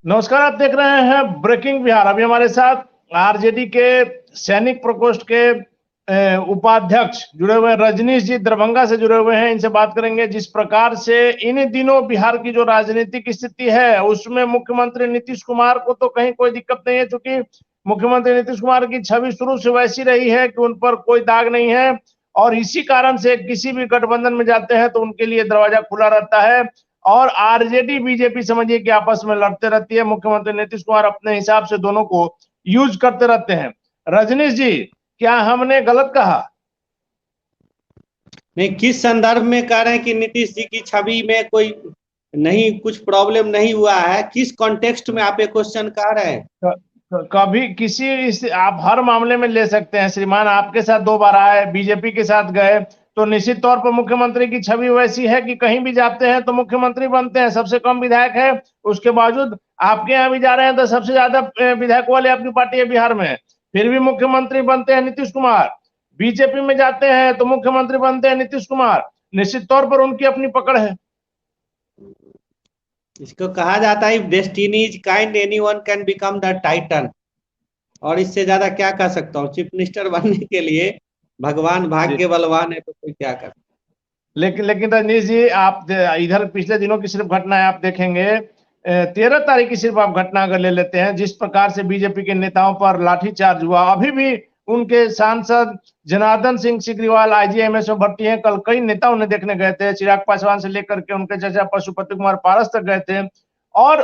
नमस्कार, आप देख रहे हैं ब्रेकिंग बिहार। अभी हमारे साथ आरजेडी के सैनिक प्रकोष्ठ के उपाध्यक्ष जुड़े हुए हैं, रजनीश जी दरभंगा से जुड़े हुए हैं। इनसे बात करेंगे जिस प्रकार से इन दिनों बिहार की जो राजनीतिक स्थिति है उसमें मुख्यमंत्री नीतीश कुमार को तो कहीं कोई दिक्कत नहीं है, क्योंकि मुख्यमंत्री नीतीश कुमार की छवि शुरू से वैसी रही है कि उन पर कोई दाग नहीं है, और इसी कारण से किसी भी गठबंधन में जाते हैं तो उनके लिए दरवाजा खुला रहता है। और आरजेडी बीजेपी समझिए कि आपस में लड़ते रहती है, मुख्यमंत्री नीतीश कुमार अपने हिसाब से दोनों को यूज करते रहते हैं। रजनीश जी, क्या हमने गलत कहा? नहीं, किस संदर्भ में कह रहे हैं कि नीतीश जी की छवि में कोई नहीं, कुछ प्रॉब्लम नहीं हुआ है? किस कॉन्टेक्स्ट में आप ये क्वेश्चन कर रहे हैं? कभी किसी आप हर मामले में ले सकते हैं श्रीमान। आपके साथ 2 बार आए, बीजेपी के साथ गए, तो निश्चित तौर पर मुख्यमंत्री की छवि वैसी है कि कहीं भी जाते हैं तो मुख्यमंत्री बनते हैं। सबसे कम विधायक है, उसके बावजूद आपके यहाँ भी जा रहे हैं तो सबसे ज्यादा विधायक वाले आपकी पार्टी है बिहार में, फिर भी मुख्यमंत्री बनते हैं नीतीश कुमार। बीजेपी में जाते हैं तो मुख्यमंत्री बनते हैं नीतीश कुमार। निश्चित तौर पर उनकी अपनी पकड़ है। इसको कहा जाता है destiny is kind, anyone can become the Titan. और इससे ज्यादा क्या कह सकता हूँ? चीफ मिनिस्टर बनने के लिए भगवान भाग्य बलवान है तो कोई क्या कर। लेकिन रजनीश जी, आप इधर पिछले दिनों की सिर्फ घटना आप देखेंगे, 13 तारीख की सिर्फ आप घटना अगर ले लेते हैं, जिस प्रकार से बीजेपी के नेताओं पर लाठीचार्ज हुआ। अभी भी उनके सांसद जनार्दन सिंह सिग्रीवाल आईजीआईएमएस में भर्ती हैं। कल कई नेता उन्हें देखने गए थे, चिराग पासवान से लेकर के उनके चाचा पशुपति कुमार पारस तक गए थे। और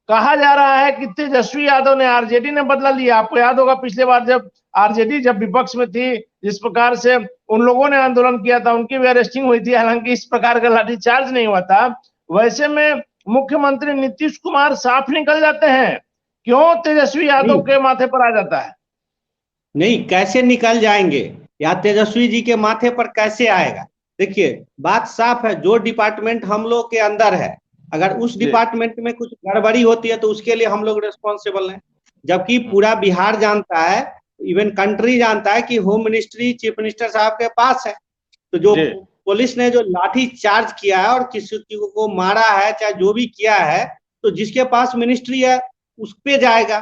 कहा जा रहा है कि तेजस्वी यादव ने, आरजेडी ने बदला लिया। आपको याद होगा पिछले बार जब आरजेडी विपक्ष में थी, जिस प्रकार से उन लोगों ने आंदोलन किया था, उनकी भी अरेस्टिंग हुई थी, हालांकि इस प्रकार का लाठीचार्ज नहीं हुआ था। वैसे में मुख्यमंत्री नीतीश कुमार साफ निकल जाते हैं, क्यों तेजस्वी यादव के माथे पर आ जाता है? नहीं, कैसे निकल जाएंगे या तेजस्वी जी के माथे पर कैसे आएगा? देखिए, बात साफ है, जो डिपार्टमेंट हम लोग के अंदर है, अगर उस डिपार्टमेंट में कुछ गड़बड़ी होती है तो उसके लिए हम लोग रिस्पॉन्सिबल हैं। जबकि पूरा बिहार जानता है, इवन कंट्री जानता है कि होम मिनिस्ट्री चीफ मिनिस्टर साहब के पास है। तो जो पुलिस ने जो लाठी चार्ज किया है और किसी को मारा है, चाहे जो भी किया है, तो जिसके पास मिनिस्ट्री है उस पे जाएगा।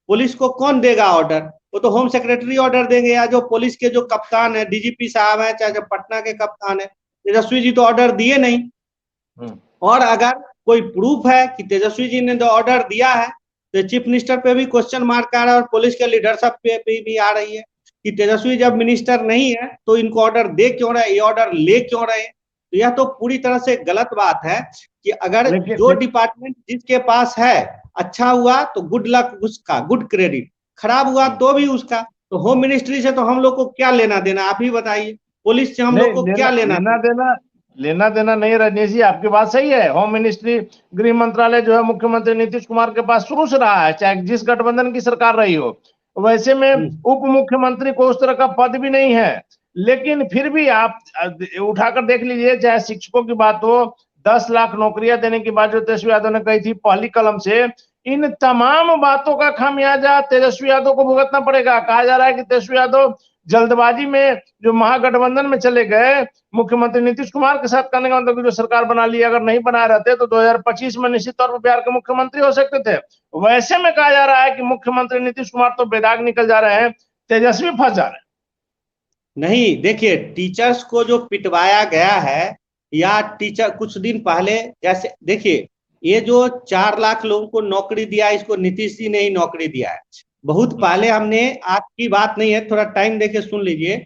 पुलिस को कौन देगा ऑर्डर? वो तो होम सेक्रेटरी ऑर्डर देंगे, या जो पुलिस के जो कप्तान है, डीजीपी साहब है, चाहे जो पटना के कप्तान है। तेजस्वी जी तो ऑर्डर दिए नहीं। और अगर कोई प्रूफ है कि तेजस्वी जी ने जो ऑर्डर दिया है, तो चीफ मिनिस्टर पे भी क्वेश्चन मार्क आ रहा है और पुलिस के लीडरशिप पे भी आ रही है कि तेजस्वी जब मिनिस्टर नहीं है तो इनको ऑर्डर दे क्यों रहे, ये ऑर्डर ले क्यों रहे। तो यह तो पूरी तरह से गलत बात है कि अगर जो डिपार्टमेंट जिसके पास है अच्छा हुआ तो गुड लक उसका, गुड क्रेडिट, खराब हुआ तो भी उसका। तो होम मिनिस्ट्री से तो हम लोग को क्या लेना देना, आप ही बताइए। पुलिस से हम लोग को क्या लेना देना नहीं। रजनीश जी, आपकी बात सही है। होम मिनिस्ट्री, गृह मंत्रालय जो है मुख्यमंत्री नीतीश कुमार के पास शुरू से रहा है, चाहे जिस गठबंधन की सरकार रही हो। वैसे में उप मुख्यमंत्री को उस तरह का पद भी नहीं है, लेकिन फिर भी आप उठाकर देख लीजिए, चाहे शिक्षकों की बात हो, 10 लाख नौकरियां देने की बात जो तेजस्वी यादव ने कही थी पहली कलम से, इन तमाम बातों का खामियाजा तेजस्वी यादव को भुगतना पड़ेगा। कहा जा रहा है कि तेजस्वी यादव जल्दबाजी में जो महागठबंधन में चले गए, मुख्यमंत्री नीतीश कुमार के साथ करने का मतलब जो सरकार बना ली, अगर नहीं बनाए रहते तो 2025 में निश्चित तौर पर बिहार के मुख्यमंत्री हो सकते थे। वैसे में कहा जा रहा है कि मुख्यमंत्री नीतीश कुमार तो बेदाग निकल जा रहे हैं, तेजस्वी फंस जा रहे हैं। नहीं, देखिए, टीचर्स को जो पिटवाया गया है, या टीचर कुछ दिन पहले, जैसे देखिए, ये जो 4 लाख लोगों को नौकरी दिया, इसको नीतीश जी ने ही नौकरी दिया है। बहुत पहले हमने, आज की बात नहीं है, थोड़ा टाइम देके सुन लीजिए,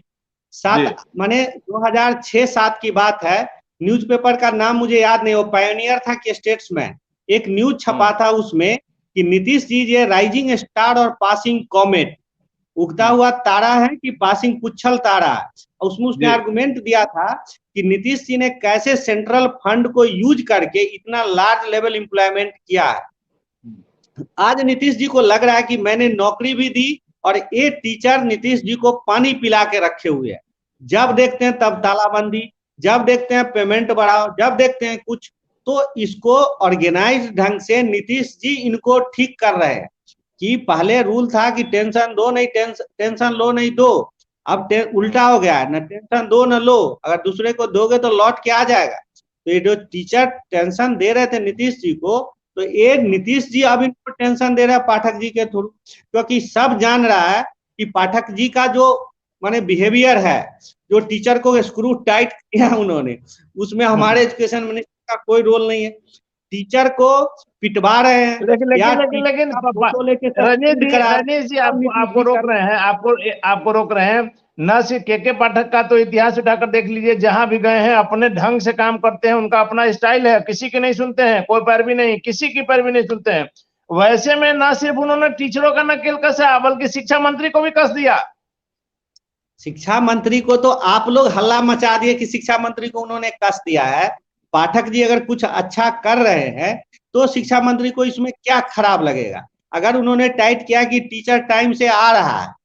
7 माने 2006-7 की बात है। न्यूज़पेपर का नाम मुझे याद नहीं, वो पायोनियर था कि स्टेट्समैन, एक न्यूज छपा था उसमें कि नीतीश जी ये राइजिंग स्टार और पासिंग कॉमेट, उगता हुआ तारा है कि पासिंग पुच्छल तारा है। उसमें उसने आर्गुमेंट दिया था कि नीतीश जी ने कैसे सेंट्रल फंड को यूज करके इतना लार्ज लेवल एम्प्लॉयमेंट किया है। आज नीतीश जी को लग रहा है कि मैंने नौकरी भी दी और ये टीचर नीतीश जी को पानी पिला के रखे हुए हैं। जब देखते हैं तब तालाबंदी, जब देखते हैं पेमेंट बढ़ाओ, जब देखते हैं कुछ। तो इसको ऑर्गेनाइज ढंग से नीतीश जी इनको ठीक कर रहे हैं कि पहले रूल था कि टेंशन दो नहीं, टेंशन लो नहीं दो। अब उल्टा हो गया है, न टेंशन दो न लो, अगर दूसरे को दोगे तो लौट के आ जाएगा। तो ये जो टीचर टेंशन दे रहे थे नीतीश जी को, तो ये नीतीश जी अब इनको टेंशन दे रहा है पाठक जी के थ्रू, क्योंकि सब जान रहा है कि पाठक जी का जो माने बिहेवियर है, जो टीचर को स्क्रू टाइट किया उन्होंने, उसमें हमारे एजुकेशन मिनिस्टर का कोई रोल नहीं है। टीचर को पिटवा रहे हैं लेकिन या लेकिन लेकिन टीचर लेकिन का फोटो लेके सस्पेंड करा रहे रजनीश हैं, जी सब आपको नीतीश आपको जी रोक कर रहे रहे हैं। हैं, आपको रोक रहे हैं। न सिर्फ के पाठक का तो इतिहास उठाकर देख लीजिए, जहां भी गए हैं अपने ढंग से काम करते हैं, उनका अपना स्टाइल है, किसी की नहीं सुनते हैं, कोई पैरवी नहीं, किसी की पैरवी नहीं सुनते हैं। वैसे में न सिर्फ उन्होंने टीचरों का नकेल कसा, बल्कि शिक्षा मंत्री को भी कस दिया। शिक्षा मंत्री को तो आप लोग हल्ला मचा दिए कि शिक्षा मंत्री को उन्होंने कस दिया है। पाठक जी अगर कुछ अच्छा कर रहे हैं तो शिक्षा मंत्री को इसमें क्या खराब लगेगा? अगर उन्होंने टाइट किया कि टीचर टाइम से आ रहा है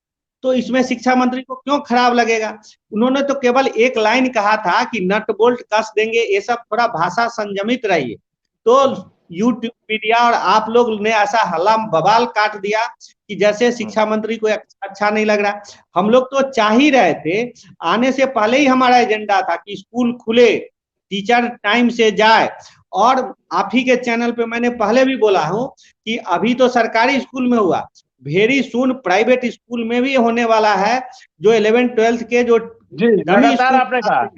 तो इसमें शिक्षा मंत्री को क्यों खराब लगेगा? उन्होंने तो केवल एक लाइन कहा था कि नट बोल्ट कस देंगे, ये सब थोड़ा भाषा संयमित रहिए। तो यूट्यूब मीडिया और आप लोग ने ऐसा हल्ला बवाल काट दिया कि जैसे शिक्षा मंत्री को अच्छा नहीं लग रहा। हम लोग तो चाह ही रहे थे, आने से पहले ही हमारा एजेंडा था कि स्कूल खुले, टीचर टाइम से जाए। और आप ही के चैनल पे मैंने पहले भी बोला हूं कि अभी तो सरकारी स्कूल में हुआ, वेरी सून प्राइवेट स्कूल में भी होने वाला है। जो 11th-12th के जो जी, डमी लगातार स्कूल, आपने कहा।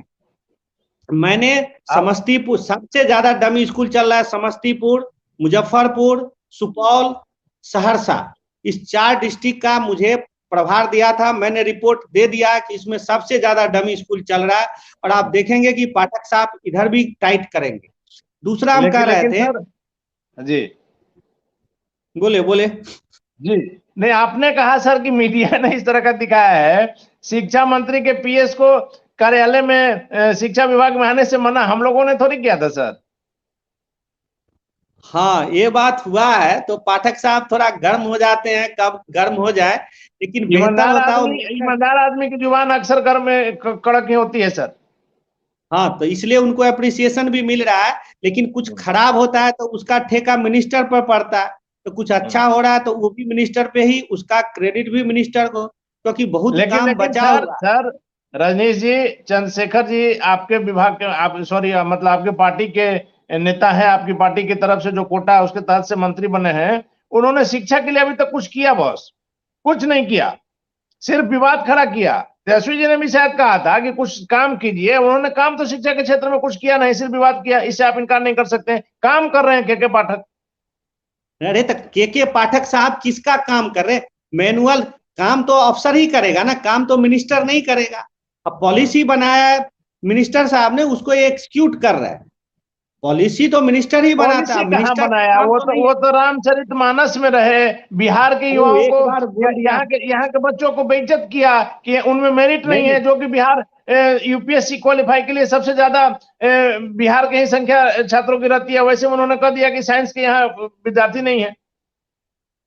मैंने समस्तीपुर, सबसे ज्यादा डमी स्कूल चल रहा है समस्तीपुर, मुजफ्फरपुर, सुपौल, सहरसा, इस 4 डिस्ट्रिक्ट का मुझे प्रभार दिया था। मैंने रिपोर्ट दे दिया कि इसमें सबसे ज्यादा डमी स्कूल चल रहा है, और आप देखेंगे कि पाठक साहब इधर भी टाइट करेंगे। दूसरा हम कह रहे थे, सर जी बोले बोले जी, नहीं आपने कहा सर कि मीडिया ने इस तरह का दिखाया है, शिक्षा मंत्री के पीएस को कार्यालय में शिक्षा विभाग में आने से मना हम लोगों ने थोड़ी किया था सर। हाँ ये बात हुआ है, तो पाठक साहब थोड़ा गर्म हो जाते हैं, कब गर्म हो जाए, लेकिन बेहतर होता है ईमानदार आदमी की जुबान अक्सर गर्म में कड़क ही होती है सर। हाँ, तो इसलिए उनको अप्रिसिएशन भी मिल रहा है। लेकिन कुछ खराब होता है तो उसका ठेका मिनिस्टर पर पड़ता है, तो कुछ अच्छा हो रहा है तो वो भी मिनिस्टर पे ही, उसका क्रेडिट भी मिनिस्टर को, क्योंकि बहुत लेकिन काम बचा हुआ। सर रजनीश जी, चंद्रशेखर जी आपके विभाग के, आप सॉरी मतलब आपके पार्टी के नेता है, आपकी पार्टी की तरफ से जो कोटा है उसके तहत से मंत्री बने हैं, उन्होंने शिक्षा के लिए अभी तक कुछ किया? बॉस कुछ नहीं किया, सिर्फ विवाद खड़ा किया। तेजस्वी जी ने भी शायद कहा था कि कुछ काम कीजिए, उन्होंने काम तो शिक्षा के क्षेत्र में कुछ किया नहीं, सिर्फ विवाद किया। इससे आप इनकार नहीं कर सकते, काम कर रहे हैं के पाठक। अरे तो के पाठक साहब किसका काम कर रहे हैं? मैनुअल काम तो अफसर ही करेगा ना, काम तो मिनिस्टर नहीं करेगा। अब पॉलिसी बनाया है मिनिस्टर साहब ने, उसको एग्जीक्यूट कर रहा है। पॉलिसी तो मिनिस्टर ही बनाता है, पॉलिसी कहाँ मिनिस्टर बनाया? काम तो नहीं। वो तो रामचरितमानस में रहे, बिहार के युवाओं एक को, बार बोल दिया, यहाँ के बच्चों को बेइज्जत किया कि उनमें मेरिट नहीं है, जो कि बिहार यूपीएससी क्वालिफाई के लिए सबसे ज्यादा बिहार की ही संख्या छात्रों की रहती है। वैसे उन्होंने कह दिया कि साइंस के यहाँ विद्यार्थी नहीं है।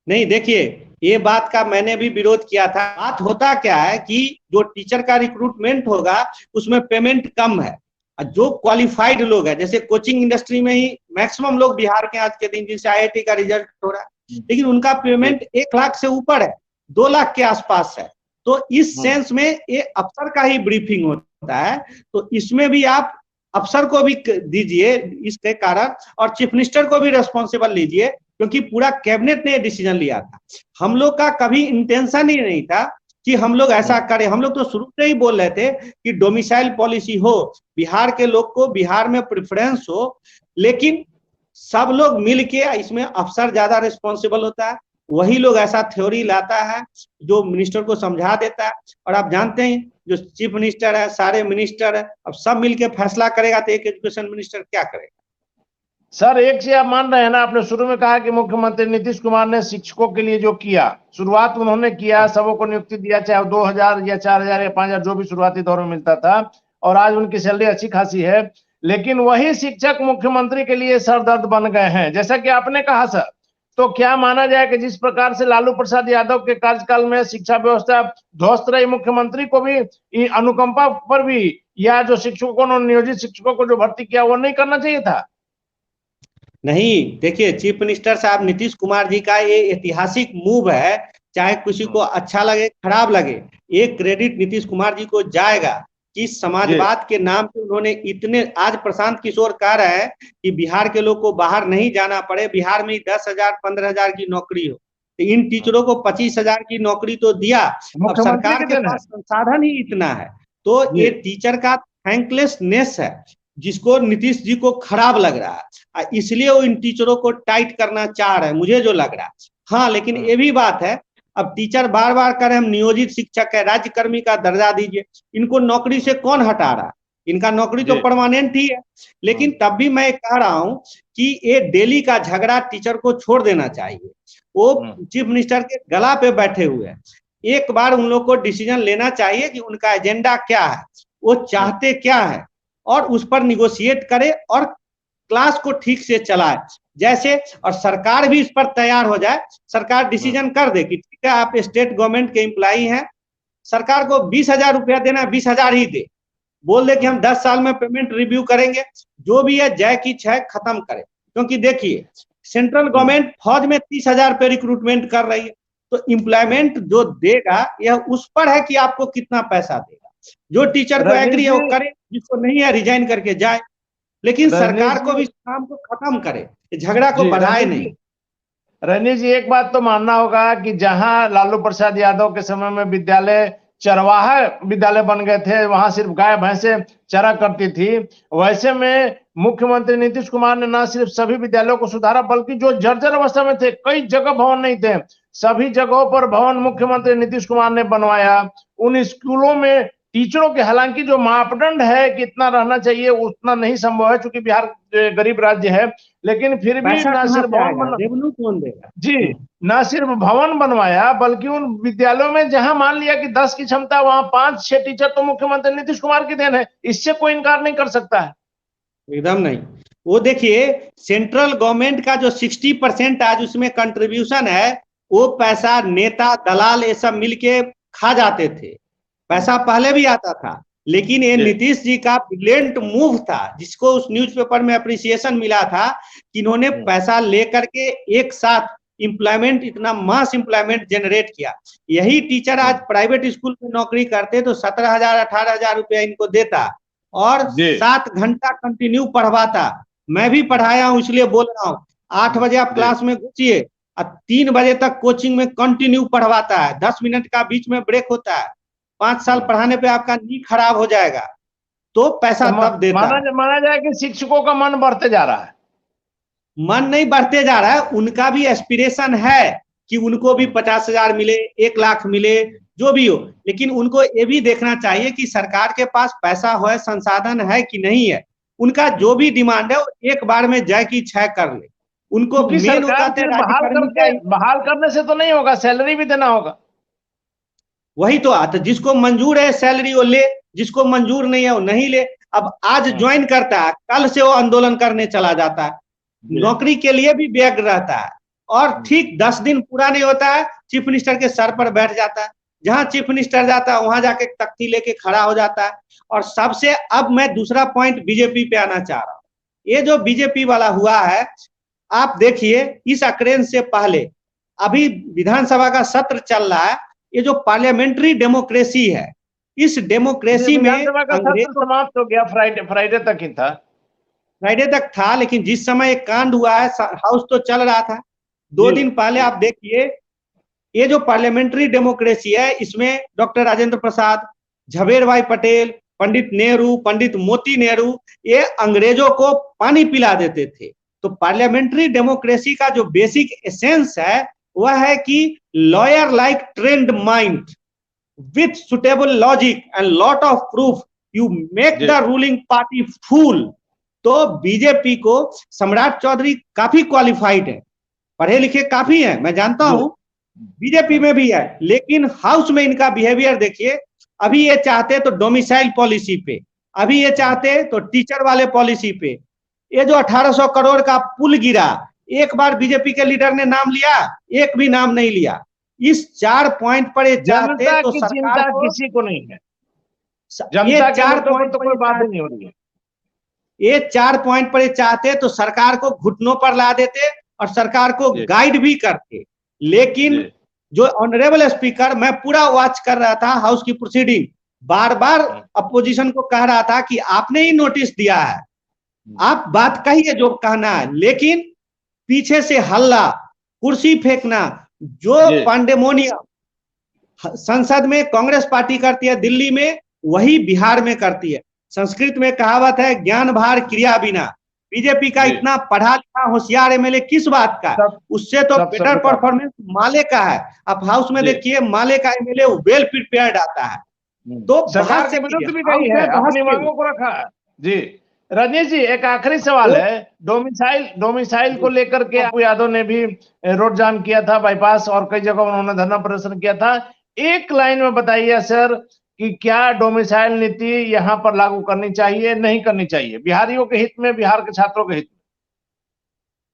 नहीं देखिए, ये बात का मैंने भी विरोध किया था। बात होता क्या है कि जो टीचर का रिक्रूटमेंट होगा उसमें पेमेंट कम है, जो क्वालिफाइड लोग हैं, जैसे कोचिंग इंडस्ट्री में ही मैक्सिमम लोग बिहार के आज के दिन, जिससे आईआईटी का रिजल्ट हो रहा है, लेकिन उनका पेमेंट 1 लाख से ऊपर है, 2 लाख के आसपास है। तो इस सेंस में ये अफसर का ही ब्रीफिंग होता है, तो इसमें भी आप अफसर को भी दीजिए इसके कारण, और चीफ मिनिस्टर को भी रेस्पॉन्सिबल लीजिए, क्योंकि पूरा कैबिनेट ने डिसीजन लिया था। हम लोग का कभी इंटेंशन ही नहीं था कि हम लोग ऐसा करें। हम लोग तो शुरू से ही बोल रहे थे कि डोमिसाइल पॉलिसी हो, बिहार के लोग को बिहार में प्रेफरेंस हो, लेकिन सब लोग मिलके इसमें अफसर ज्यादा रिस्पॉन्सिबल होता है, वही लोग ऐसा थ्योरी लाता है जो मिनिस्टर को समझा देता है। और आप जानते हैं जो चीफ मिनिस्टर है, सारे मिनिस्टर है, अब सब मिलके फैसला करेगा तो एक एजुकेशन मिनिस्टर क्या करेगा? सर एक चीज आप मान रहे हैं ना, आपने शुरू में कहा कि मुख्यमंत्री नीतीश कुमार ने शिक्षकों के लिए जो किया, शुरुआत उन्होंने किया, सबों को नियुक्ति दिया, चाहे 2000 या 4000 या 5000 जो भी शुरुआती दौर में मिलता था, और आज उनकी सैलरी अच्छी खासी है। लेकिन वही शिक्षक मुख्यमंत्री के लिए सरदर्द बन गए हैं, जैसा कि आपने कहा सर। तो क्या माना जाए कि जिस प्रकार से लालू प्रसाद यादव के कार्यकाल में शिक्षा व्यवस्था ध्वस्त रही, मुख्यमंत्री को भी अनुकंपा पर भी, या जो शिक्षकों ने, नियोजित शिक्षकों को जो भर्ती किया, वो नहीं करना चाहिए था? नहीं, देखिए चीफ मिनिस्टर साहब नीतीश कुमार जी का ये ऐतिहासिक मूव है, चाहे किसी को अच्छा लगे खराब लगे, ये क्रेडिट नीतीश कुमार जी को जाएगा कि समाजवाद के नाम पे उन्होंने इतने, आज प्रशांत किशोर कह रहे हैं कि बिहार के लोग को बाहर नहीं जाना पड़े, बिहार में 10,000 15,000 की नौकरी हो, तो इन टीचरों को 25,000 की नौकरी तो दिया। अब सरकार के पास संसाधन ही इतना है, तो ये टीचर का थैंकलेसनेस है जिसको नीतीश जी को खराब लग रहा है, इसलिए वो इन टीचरों को टाइट करना चाह रहे हैं, मुझे जो लग रहा है। हाँ, लेकिन ये भी बात है, अब टीचर बार बार कह रहे हैं हम नियोजित शिक्षक है, राज्यकर्मी का दर्जा दीजिए, इनको नौकरी से कौन हटा रहा है? इनका नौकरी तो परमानेंट ही है। लेकिन तब भी मैं कह रहा हूं कि ये डेली का झगड़ा टीचर को छोड़ देना चाहिए। वो चीफ मिनिस्टर के गला पे बैठे हुए हैं, एक बार उन लोग को डिसीजन लेना चाहिए कि उनका एजेंडा क्या है, वो चाहते क्या है, और उस पर निगोशिएट करे और क्लास को ठीक से चलाए जैसे, और सरकार भी इस पर तैयार हो जाए। सरकार डिसीजन कर दे कि ठीक है आप स्टेट गवर्नमेंट के एम्प्लॉई हैं, सरकार को 20,000 रुपया देना, 20,000 ही दे, बोल दे कि हम 10 साल में पेमेंट रिव्यू करेंगे, जो भी है जय की छह खत्म करें। क्योंकि देखिए सेंट्रल गवर्नमेंट फौज में 30,000 पे रिक्रूटमेंट कर रही है, तो एम्प्लॉयमेंट जो देगा यह उस पर है कि आपको कितना पैसा देगा। जो टीचर को एग्री है वो करे, जिसको नहीं है रिजाइन करके जाए, लेकिन सरकार को भी इस काम को खत्म करे, झगड़ा को बढ़ाए नहीं। रनीश जी, एक बात तो मानना होगा कि जहां लालू प्रसाद यादव के समय में विद्यालय चरवाहा विद्यालय बन गए थे, वहां सिर्फ गाय भैंसे चरा करती थी, वैसे में मुख्यमंत्री नीतीश कुमार ने न सिर्फ सभी विद्यालयों को सुधारा, बल्कि जो जर्जर अवस्था में थे, कई जगह भवन नहीं थे, सभी जगहों पर भवन मुख्यमंत्री नीतीश कुमार ने बनवाया। उन स्कूलों में टीचरों के, हालांकि जो मापदंड है कि इतना रहना चाहिए उतना नहीं संभव है, क्योंकि बिहार गरीब राज्य है, लेकिन फिर भी न सिर्फ न सिर्फ भवन बनवाया, बल्कि उन विद्यालयों में जहां मान लिया कि 10 की क्षमता, वहां 5-6 टीचर तो मुख्यमंत्री नीतीश कुमार की देन है, इससे कोई इनकार नहीं कर सकता है। एकदम नहीं। वो देखिए सेंट्रल गवर्नमेंट का जो 60% आज उसमें कंट्रीब्यूशन है, वो पैसा नेता दलाल ये सब मिलके खा जाते थे। पैसा पहले भी आता था, लेकिन ये नीतीश जी का ब्रिलियंट मूव था, जिसको उस न्यूज़पेपर में अप्रिसिएशन मिला था कि इन्होंने पैसा लेकर के एक साथ एम्प्लॉयमेंट, इतना मास एम्प्लॉयमेंट जनरेट किया। यही टीचर आज प्राइवेट स्कूल में नौकरी करते तो 17,000 18,000 रुपया इनको देता और 7 घंटा कंटिन्यू पढ़वाता। मैं भी पढ़ाया हूं, इसलिए बोल रहा हूँ। 8 बजे आप क्लास में घुसिए और 3 बजे तक कोचिंग में कंटिन्यू पढ़वाता है, 10 मिनट का बीच में ब्रेक होता है। 5 साल पढ़ाने पे आपका नी खराब हो जाएगा, तो पैसा तब देता। माना जाए कि शिक्षकों का मन बढ़ते जा रहा है। मन नहीं बढ़ते जा रहा है, उनका भी एस्पिरेशन है कि उनको भी 50,000 मिले, 1 लाख मिले, जो भी हो, लेकिन उनको ये भी देखना चाहिए कि सरकार के पास पैसा है, संसाधन है कि नहीं है। उनका जो भी डिमांड है वो एक बार में जय की छह कर ले। उनको मेन बहाल करने से तो नहीं होगा, सैलरी भी देना होगा। वही तो आता, जिसको मंजूर है सैलरी वो ले, जिसको मंजूर नहीं है वो नहीं ले। अब आज ज्वाइन करता है, कल से वो आंदोलन करने चला जाता है, नौकरी के लिए भी व्यग्र रहता है, और ठीक 10 दिन पूरा नहीं होता है चीफ मिनिस्टर के सर पर बैठ जाता है। जहां चीफ मिनिस्टर जाता है वहां जाके तख्ती लेके खड़ा हो जाता है। और सबसे, अब मैं दूसरा पॉइंट बीजेपी पे आना चाह रहा हूँ। ये जो बीजेपी वाला हुआ है, आप देखिए इस अक्रेंस से पहले अभी विधानसभा का सत्र चल रहा है, ये जो पार्लियामेंट्री डेमोक्रेसी है, इस डेमोक्रेसी में समाप्त हो गया, फ्राइडे तक ही था, फ्राइडे तक था, लेकिन जिस समय एक कांड हुआ है, हाउस तो चल रहा था। 2 दिन पहले आप देखिए, ये जो पार्लियामेंट्री डेमोक्रेसी है, इसमें डॉक्टर राजेंद्र प्रसाद, झवेर भाई पटेल, पंडित नेहरू, पंडित मोती नेहरू, ये अंग्रेजों को पानी पिला देते थे। तो पार्लियामेंट्री डेमोक्रेसी का जो बेसिक एसेंस है वह है कि lawyer like trend mind with suitable logic and lot of proof you make the ruling party fool. तो बीजेपी को सम्राट चौधरी काफी क्वालिफाइड है, पढ़े लिखे काफी है, मैं जानता हूं, बीजेपी में भी है, लेकिन हाउस में इनका बिहेवियर देखिए। अभी ये चाहते तो डोमिसाइल पॉलिसी पे, अभी ये चाहते तो टीचर वाले पॉलिसी पे। ये जो 1800 करोड़ का पुल गिरा, एक बार बीजेपी के लीडर ने नाम लिया? एक भी नाम नहीं लिया। इस 4 पॉइंट पर ये चाहते तो सरकार को, किसी को नहीं है, जनता 4 पॉइंट तो कोई बात नहीं हो रही है। ये 4 पॉइंट पर ये चाहते तो सरकार को घुटनों पर ला देते और सरकार को गाइड भी करते। लेकिन जो ऑनरेबल स्पीकर, मैं पूरा वॉच कर रहा था हाउस की प्रोसीडिंग, बार बार अपोजिशन को कह रहा था कि आपने ही नोटिस दिया है, आप बात कहिए जो कहना है, लेकिन पीछे से हल्ला, कुर्सी फेंकना, जो पांडेमोनियम संसद में कांग्रेस पार्टी करती है दिल्ली में, वही बिहार में करती है। संस्कृत में कहावत है, ज्ञान भार क्रिया बिना। बीजेपी का इतना पढ़ा लिखा होशियार एमएलए किस बात का, उससे तो बेटर परफॉर्मेंस माले का है। आप हाउस में देखिए, माले का एमएलए वेल प्रिपेयर्ड आता है। तो सरकार के विरुद्ध भी गई है, अपनी मांगों को रखा है। जी रजनीश जी, एक आखिरी सवाल है, डोमिसाइल को लेकर के पप्पू यादव ने भी रोड जाम किया था, बाईपास और कई जगह उन्होंने धरना प्रदर्शन किया था। एक लाइन में बताइए सर कि क्या डोमिसाइल नीति यहां पर लागू करनी चाहिए, नहीं करनी चाहिए, बिहारियों के हित में, बिहार के छात्रों के हित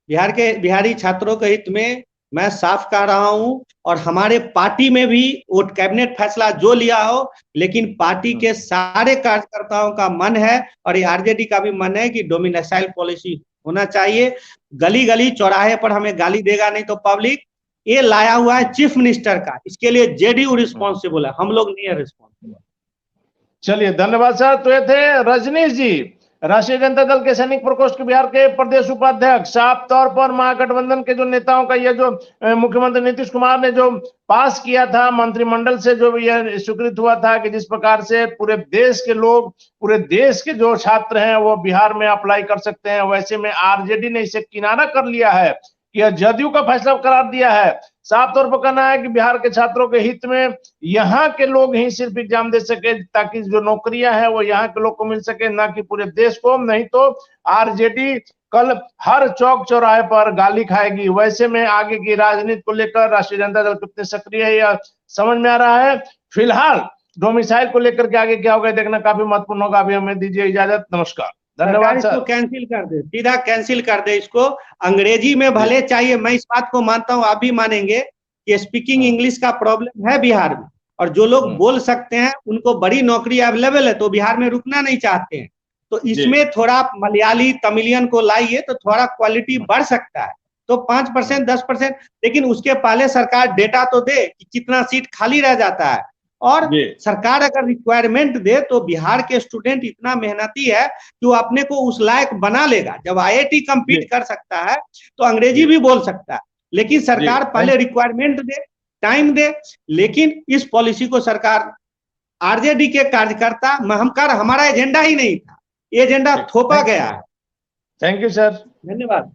में? बिहारी छात्रों के हित में मैं साफ कह रहा हूं, और हमारे पार्टी में भी वो कैबिनेट फैसला जो लिया हो, लेकिन पार्टी के सारे कार्यकर्ताओं का मन है और ये आरजेडी का भी मन है कि डोमिसाइल पॉलिसी होना चाहिए। गली गली चौराहे पर हमें गाली देगा नहीं तो पब्लिक, ये लाया हुआ है चीफ मिनिस्टर का, इसके लिए जेडीयू रिस्पॉन्सिबल है, हम लोग नहीं है रिस्पॉन्सिबल। चलिए धन्यवाद सर। तो ये थे रजनीश जी, राष्ट्रीय जनता दल के सैनिक प्रकोष्ठ के बिहार के प्रदेश उपाध्यक्ष। साफ तौर पर महागठबंधन के जो नेताओं का ये जो मुख्यमंत्री नीतीश कुमार ने जो पास किया था मंत्रिमंडल से, जो यह स्वीकृत हुआ था कि जिस प्रकार से पूरे देश के लोग, पूरे देश के जो छात्र हैं वो बिहार में अप्लाई कर सकते हैं, वैसे में आरजेडी ने इसे किनारा कर लिया है, यह जदयू का फैसला करार दिया है। साफ तौर पर कहना है कि बिहार के छात्रों के हित में यहाँ के लोग ही सिर्फ एग्जाम दे सके, ताकि जो नौकरियां हैं वो यहाँ के लोग को मिल सके, ना कि पूरे देश को। नहीं तो आरजेडी कल हर चौक चौराहे पर गाली खाएगी। वैसे में आगे की राजनीति को लेकर राष्ट्रीय जनता दल कितने सक्रिय है यह समझ में आ रहा है। फिलहाल डोमिसाइल को लेकर के आगे क्या होगा देखना काफी महत्वपूर्ण होगा। अभी हमें दीजिए इजाजत, नमस्कार, धन्यवाद सर। इसको कैंसिल कर दे, सीधा कैंसिल कर दे इसको। अंग्रेजी में भले चाहिए, मैं इस बात को मानता हूं, आप भी मानेंगे कि स्पीकिंग इंग्लिश का प्रॉब्लम है बिहार में, और जो लोग बोल सकते हैं उनको बड़ी नौकरी अवेलेबल है, तो बिहार में रुकना नहीं चाहते हैं। तो इसमें थोड़ा मलयाली तमिलियन को लाइए तो थोड़ा क्वालिटी बढ़ सकता है, तो 5% 10%, लेकिन उसके पहले सरकार डेटा तो दे कि कितना सीट खाली रह जाता है। और सरकार अगर रिक्वायरमेंट दे तो बिहार के स्टूडेंट इतना मेहनती है कि वो अपने को उस लायक बना लेगा। जब आईआईटी compete कर सकता है तो अंग्रेजी भी बोल सकता है, लेकिन सरकार पहले रिक्वायरमेंट दे, टाइम दे। लेकिन इस पॉलिसी को सरकार, आरजेडी के कार्यकर्ता, हमारा एजेंडा ही नहीं था, एजेंडा थोपा गया है। थैंक यू सर, धन्यवाद।